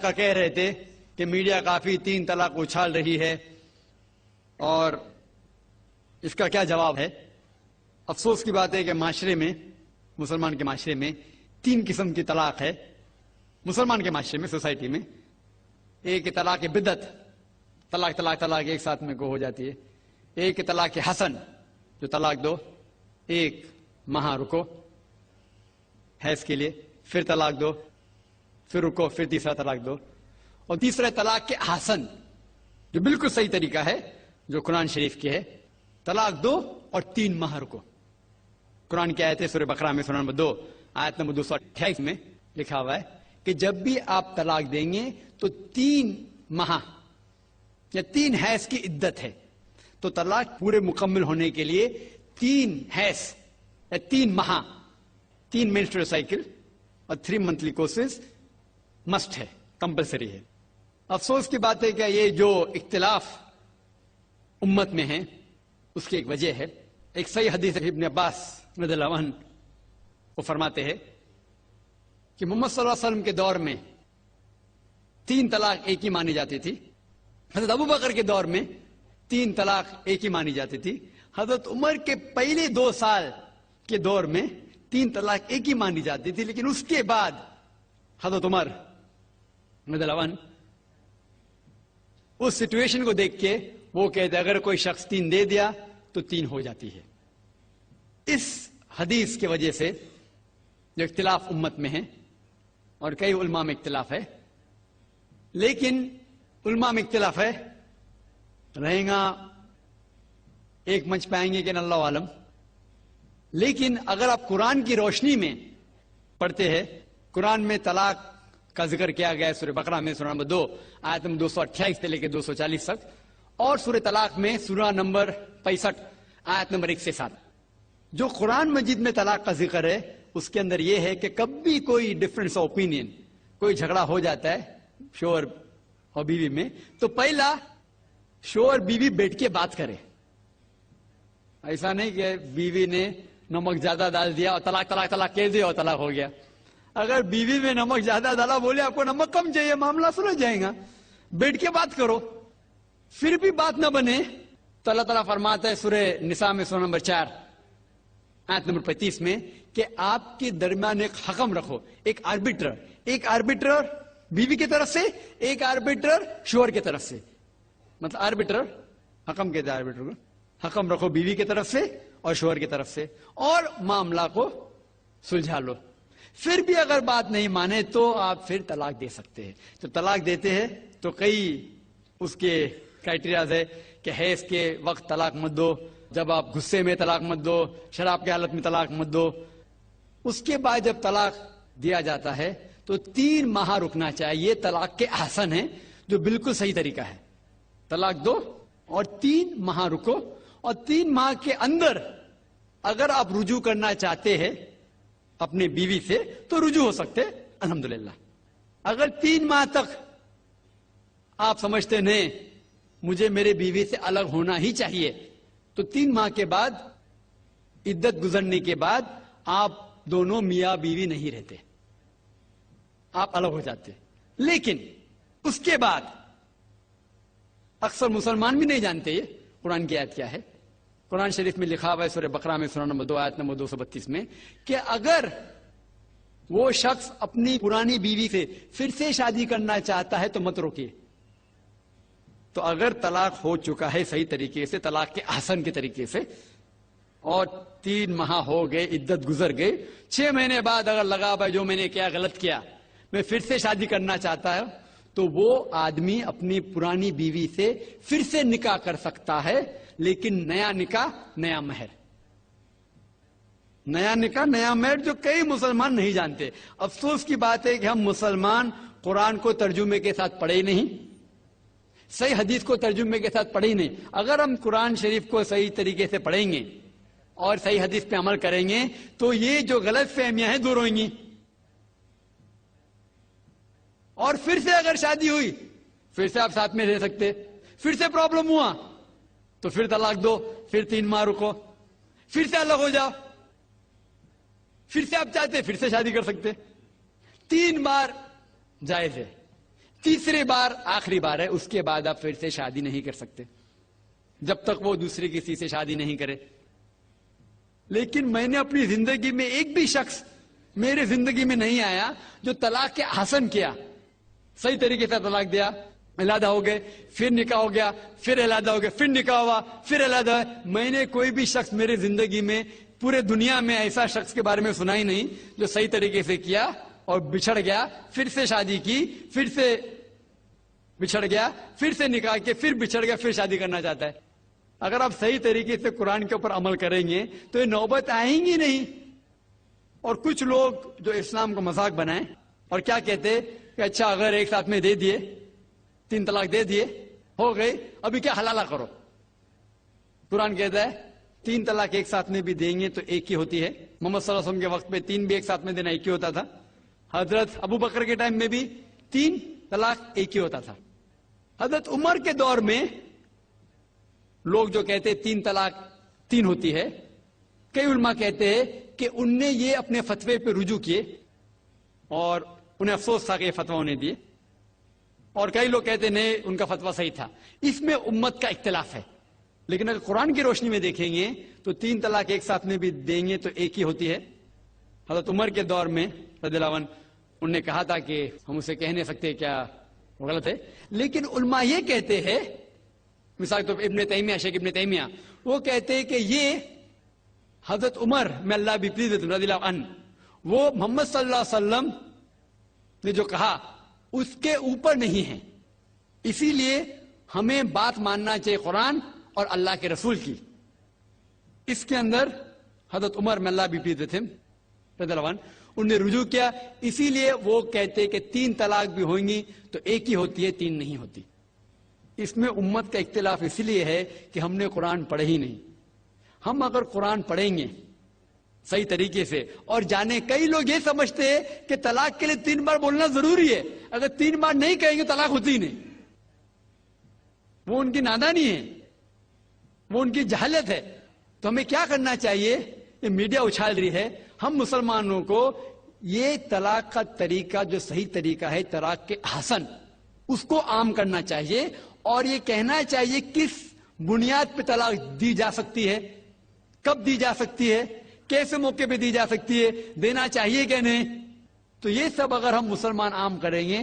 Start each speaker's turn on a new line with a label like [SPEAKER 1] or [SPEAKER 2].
[SPEAKER 1] کا کہہ رہے تھے کہ میڈیا کافی 3 طلاق اچھال رہی ہے، اور اس کا کیا جواب ہے؟ افسوس کی بات ہے کہ معاشرے میں، مسلمان کے معاشرے میں 3 قسم کی طلاق ہے۔ مسلمان کے معاشرے میں، سوسائٹی میں، ایک طلاق بدعت، طلاق طلاق طلاق ایک ساتھ میں ہو جاتی ہے۔ ایک طلاق حسن، جو طلاق دو، 1 ماہ رکو حیض کے لیے، پھر طلاق دو، پھر رکو، پھر تیسرا طلاق دو۔ اور تیسرا طلاق کے حسن، جو بالکل صحیح طریقہ ہے، جو قرآن شریف کی ہے، طلاق دو اور 3 ماہ رکو۔ قرآن کی آیت ہے سورہ بقرہ میں، سورہ نمبر 2 آیت نمبر 228 میں لکھا ہوا ہے کہ جب بھی آپ طلاق دیں گے تو 3 ماہ یا 3 حیض کی عدت ہے، تو طلاق پورے مکمل ہونے کے لیے 3 حیض یا 3 ماہ، 3 مینسٹرل سائیکل اور 3 منتھلی کورسز مسٹ ہے، کمپلسری ہے۔ افسوس کی بات ہے کہ یہ جو اختلاف امت میں ہے اس کی ایک وجہ ہے۔ ایک صحیح حدیث ابن عباس رضی اللہ عنہ وہ فرماتے ہیں کہ محمد صلی اللہ علیہ وسلم کے دور میں 3 طلاق ایک ہی مانی جاتی تھی۔ حضرت ابو بکر کے دور میں 3 طلاق ایک ہی مانی جاتی تھی۔ حضرت عمر کے پہلے 2 سال کے دور میں 3 طلاق ایک ہی مانی جاتی تھی، لیکن اس کے بعد حضرت عمر رضی اللہ عنہ اس سچویشن کو دیکھ کے وہ کہتے اگر کوئی شخص 3 دے دیا تو 3 ہو جاتی ہے۔ اس حدیث کی وجہ سے جو اختلاف امت میں ہے، اور کئی علماء میں اختلاف ہے، لیکن علماء میں اختلاف ہے، رہیں گا ایک منچ پہ آئیں گے کہ اللہ عالم، لیکن اگر آپ قرآن کی روشنی میں پڑھتے ہیں، قرآن میں طلاق کا ذکر کیا گیا ہے سورہ بقرہ میں، سورہ نمبر 2 آیت نمبر 228 سے لے کے 240 تک، اور سورہ طلاق میں سورہ نمبر 65 آیت نمبر 1 سے 7۔ جو قرآن مجید میں طلاق کا ذکر ہے اس کے اندر یہ ہے کہ کبھی کوئی ڈفرنس آف اوپینین، کوئی جھگڑا ہو جاتا ہے شوہر اور بیوی میں، تو پہلا شوہر بیوی بیٹھ کے بات کرے۔ ایسا نہیں کہ بیوی نے نمک زیادہ ڈال دیا اور طلاق طلاق طلاق کہہ دیا اور طلاق ہو گیا۔ اگر بیوی میں نمک زیادہ ڈالا، بولے آپ کو نمک کم چاہیے، معاملہ سلجھ جائے گا، بیٹھ کے بات کرو۔ پھر بھی بات نہ بنے تو اللہ تعالیٰ فرماتا ہے سورہ نساء میں، سورہ نمبر 4 آیت نمبر 35 میں کہ آپ کے درمیان ایک حکم رکھو، ایک آربیٹر بیوی کی طرف سے، ایک آربیٹر شوہر کی طرف سے۔ مطلب آربیٹر، حکم کہتے ہیں آربیٹر کو، حکم رکھو بیوی کی طرف سے اور شوہر کی طرف سے، اور معاملہ کو سلجھا لو۔ پھر بھی اگر بات نہیں مانے تو آپ پھر طلاق دے سکتے ہیں۔ جب طلاق دیتے ہیں تو کئی اس کے کرائٹیریاز ہے کہ حیض کے وقت طلاق مت دو، جب آپ غصے میں طلاق مت دو، شراب کی حالت میں طلاق مت دو۔ اس کے بعد جب طلاق دیا جاتا ہے تو 3 ماہ رکنا چاہیے۔ طلاق کے احسن ہے، جو بالکل صحیح طریقہ ہے۔ طلاق دو اور 3 ماہ رکو، اور 3 ماہ کے اندر اگر آپ رجوع کرنا چاہتے ہیں اپنے بیوی سے تو رجوع ہو سکتے، الحمدللہ۔ اگر 3 ماہ تک آپ سمجھتے نہیں مجھے میرے بیوی سے الگ ہونا ہی چاہیے، تو 3 ماہ کے بعد، عدت گزرنے کے بعد، آپ دونوں میاں بیوی نہیں رہتے، آپ الگ ہو جاتے۔ لیکن اس کے بعد اکثر مسلمان بھی نہیں جانتے یہ قرآن کی آیت کیا ہے۔ قرآن شریف میں لکھا ہوا ہے سورہ بقرہ میں، سورہ نمبر 2 آیت نمبر 232 میں کہ اگر وہ شخص اپنی پرانی بیوی سے پھر سے شادی کرنا چاہتا ہے تو مت روکیے۔ تو اگر طلاق ہو چکا ہے صحیح طریقے سے، طلاق کے احسن کے طریقے سے، اور 3 ماہ ہو گئے، عدت گزر گئے، 6 مہینے بعد اگر لگا بھائی جو میں نے کیا غلط کیا، میں پھر سے شادی کرنا چاہتا ہے، تو وہ آدمی اپنی پرانی بیوی سے پھر سے نکاح کر سکتا ہے، لیکن نیا نکاح نیا مہر، نیا نکاح نیا مہر، جو کئی مسلمان نہیں جانتے۔ افسوس کی بات ہے کہ ہم مسلمان قرآن کو ترجمے کے ساتھ پڑھے ہی نہیں، صحیح حدیث کو ترجمے کے ساتھ پڑھے ہی نہیں۔ اگر ہم قرآن شریف کو صحیح طریقے سے پڑھیں گے اور صحیح حدیث پہ عمل کریں گے تو یہ جو غلط فہمیاں ہیں دور ہوئیں گی، اور پھر سے اگر شادی ہوئی پھر سے آپ ساتھ میں رہ سکتے، پھر سے پرابلم ہوا تو پھر طلاق دو، پھر 3 ماہ رکو، پھر سے الگ ہو جاؤ، پھر سے آپ چاہتے پھر سے شادی کر سکتے۔ 3 بار جائز ہے، تیسری بار آخری بار ہے، اس کے بعد آپ پھر سے شادی نہیں کر سکتے جب تک وہ دوسری کسی سے شادی نہیں کرے. لیکن میں نے اپنی زندگی میں ایک بھی شخص میرے زندگی میں نہیں آیا جو طلاق کے حسن کیا، صحیح طریقے سے طلاق دیا، علیحدہ ہو گئے، پھر نکاح ہو گیا، پھر علیحدہ ہو گئے، پھر نکاح ہوا، پھر علیحدہ ہوا. میں نے کوئی بھی شخص میرے زندگی میں پورے دنیا میں ایسا شخص کے بارے میں سنا ہی نہیں جو صحیح طریقے سے کیا اور بچھڑ گیا، پھر سے شادی کی، پھر سے بچھڑ گیا، پھر سے نکاح کے، پھر بچھڑ گیا، پھر شادی کرنا چاہتا ہے. اگر آپ صحیح طریقے سے قرآن کے اوپر عمل کریں گے تو یہ نوبت آئیں گی نہیں. اور کچھ لوگ جو اسلام کو مذاق بنائیں اور کیا کہتے کہ اچھا اگر ایک ساتھ میں دے دیے، 3 طلاق دے دیے، ہو گئی، ابھی کیا حلالہ کرو. قرآن کہتا ہے 3 طلاق ایک ساتھ میں بھی دیں گے تو ایک ہی ہوتی ہے. محمد صلی اللہ علیہ وسلم کے وقت میں 3 بھی ایک ساتھ میں دینا ایک ہی ہوتا تھا. حضرت ابو بکر کے ٹائم میں بھی 3 طلاق ایک ہی ہوتا تھا. حضرت عمر کے دور میں لوگ جو کہتے 3 طلاق 3 ہوتی ہے، کئی علماء کہتے ہیں کہ ان نے یہ اپنے فتوے پہ رجوع کیے اور انہیں افسوس تھا کہ یہ فتویٰ انہیں دیے، اور کئی لوگ کہتے نہیں ان کا فتویٰ صحیح تھا. اس میں امت کا اختلاف ہے. لیکن اگر قرآن کی روشنی میں دیکھیں گے تو 3 طلاق ایک ساتھ میں بھی دیں گے تو ایک ہی ہوتی ہے. حضرت عمر کے دور میں رضی اللہ عنہ انہوں نے کہا تھا کہ ہم اسے کہہ نہیں سکتے کیا وہ غلط ہے، لیکن علماء یہ کہتے ہیں، مثال تو ابن تیمیہ، شیخ ابن تیمیہ، وہ کہتے ہیں کہ یہ حضرت عمر میں اللہ بھی پلیز رضی اللہ عنہ، وہ محمد صلی اللہ علیہ وسلم نے جو کہا اس کے اوپر نہیں ہے، اسی لیے ہمیں بات ماننا چاہیے قرآن اور اللہ کے رسول کی. اس کے اندر حضرت عمر میں اللہ بھی پلیز رضی اللہ عنہ انہوں نے رجوع کیا، اسی لیے وہ کہتے کہ 3 طلاق بھی ہوئیں گی تو ایک ہی ہوتی ہے، 3 نہیں ہوتی. اس میں امت کا اختلاف اس لیے ہے کہ ہم نے قرآن پڑھے ہی نہیں. ہم اگر قرآن پڑھیں گے صحیح طریقے سے اور جانے، کئی لوگ یہ سمجھتے ہیں کہ طلاق کے لیے 3 بار بولنا ضروری ہے، اگر 3 بار نہیں کہیں گے طلاق ہوتی ہی نہیں. وہ ان کی نادانی ہے، وہ ان کی جہالت ہے. تو ہمیں کیا کرنا چاہیے؟ یہ میڈیا اچھال رہی ہے، ہم مسلمانوں کو یہ طلاق کا طریقہ جو صحیح طریقہ ہے طلاق کے حسن، اس کو عام کرنا چاہیے اور یہ کہنا چاہیے کس بنیاد پہ طلاق دی جا سکتی ہے، کب دی جا سکتی ہے، کیسے موقع پہ دی جا سکتی ہے، دینا چاہیے کہ نہیں. تو یہ سب اگر ہم مسلمان عام کریں گے